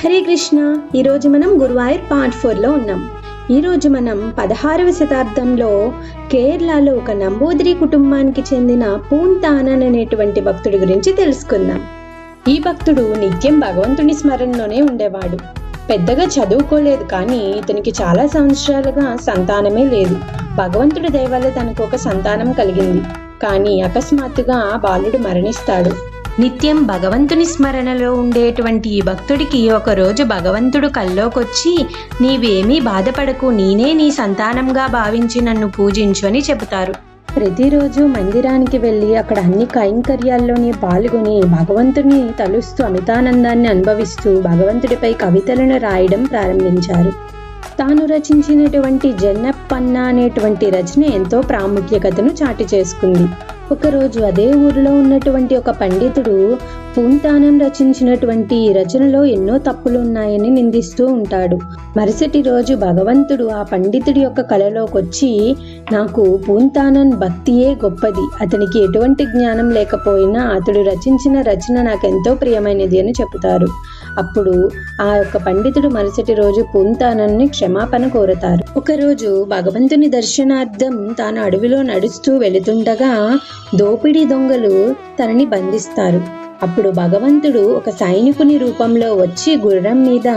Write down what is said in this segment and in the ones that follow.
హరే కృష్ణ. ఈరోజు మనం గురువాయూర్ పార్ట్ 4లో ఉన్నాం. ఈరోజు మనం 16వ శతాబ్దంలో కేరళలో ఒక నంబూదిరి కుటుంబానికి చెందిన పూంతానన్ అనేటువంటి భక్తుడి గురించి తెలుసుకుందాం. ఈ భక్తుడు నిత్యం భగవంతుని స్మరణలోనే ఉండేవాడు. పెద్దగా చదువుకోలేదు, కానీ ఇతనికి చాలా సంవత్సరాలుగా సంతానమే లేదు. భగవంతుడి దయ వల్ల తనకు ఒక సంతానం కలిగింది. కానీ అకస్మాత్తుగా ఆ బాలుడు మరణిస్తాడు. నిత్యం భగవంతుని స్మరణలో ఉండేటువంటి ఈ భక్తుడికి ఒకరోజు భగవంతుడు కల్లోకొచ్చి, నీవేమీ బాధపడకు, నేనే నీ సంతానంగా భావించి నన్ను పూజించు అని చెబుతారు. ప్రతిరోజు మందిరానికి వెళ్ళి అక్కడ అన్ని కైంకర్యాల్లోని పాల్గొని భగవంతుని తలుస్తూ అమితానందాన్ని అనుభవిస్తూ భగవంతుడిపై కవితలను రాయడం ప్రారంభించారు. తాను రచించినటువంటి జన్నప్పన్న అనేటువంటి రచన ఎంతో ప్రాముఖ్యతను చాటి చేసుకుంది. ఒకరోజు అదే ఊరిలో ఉన్నటువంటి ఒక పండితుడు పూంతానన్ రచించినటువంటి రచనలో ఎన్నో తప్పులు ఉన్నాయని నిందిస్తూ ఉంటాడు. మరుసటి రోజు భగవంతుడు ఆ పండితుడి యొక్క కలలోకి వచ్చి, నాకు పూంతానన్ భక్తియే గొప్పది, అతనికి ఎటువంటి జ్ఞానం లేకపోయినా అతడు రచించిన రచన నాకెంతో ప్రియమైనది అని చెబుతారు. అప్పుడు ఆ యొక్క పండితుడు మరుసటి రోజు పూంతానన్ని క్షమాపణ కోరతారు. ఒకరోజు భగవంతుని దర్శనార్థం తాను అడవిలో నడుస్తూ వెళుతుండగా దోపిడీ దొంగలు తనని బంధిస్తారు. అప్పుడు భగవంతుడు ఒక సైనికుని రూపంలో వచ్చి గుర్రం మీద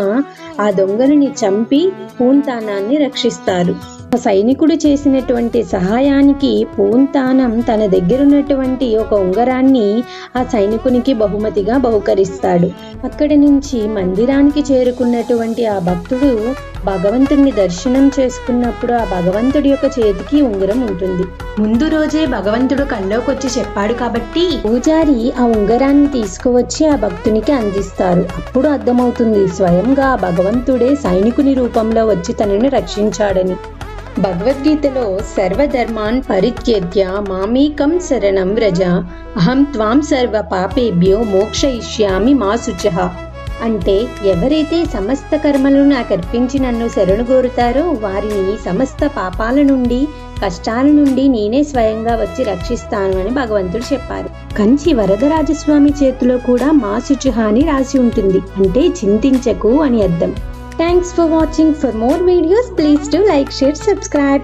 ఆ దొంగలని చంపి పూంతానాన్ని రక్షిస్తారు. ఆ సైనికుడు చేసినటువంటి సహాయానికి పూంతానం తన దగ్గరున్నటువంటి ఒక ఉంగరాన్ని ఆ సైనికునికి బహుమతిగా బహుకరిస్తాడు. అక్కడి నుంచి మందిరానికి చేరుకున్నటువంటి ఆ భక్తుడు భగవంతుడిని దర్శనం చేసుకున్నప్పుడు ఆ భగవంతుడి యొక్క చేతికి ఉంగరం ఉంటుంది. ముందు రోజే భగవంతుడు కల్లోకొచ్చి చెప్పాడు కాబట్టి పూజారి ఆ ఉంగరాన్ని తీసుకువచ్చి ఆ భక్తునికి అందిస్తారు. అప్పుడు అర్థమవుతుంది స్వయంగా ఆ భగవంతుడే సైనికుని రూపంలో వచ్చి తనని రక్షించాడని. భగవద్గీతలో సర్వధర్మాన్ పరిత్యజ్య మామేకం శరణం వ్రజ అహం త్వాం సర్వ పాపేభ్యో మోక్షయిష్యామి మా శుచః. అంటే ఎవరైతే సమస్త కర్మలను నాకు అర్పించి నన్ను శరణు కోరుతారో వారిని సమస్త పాపాల నుండి కష్టాల నుండి నేనే స్వయంగా వచ్చి రక్షిస్తాను అని భగవంతుడు చెప్పారు. కంచి వరదరాజస్వామి చేతిలో కూడా మా శుచః అని రాసి ఉంటుంది. అంటే చింతించకు అని అర్థం. Thanks for watching. For more videos, please do like, share, subscribe.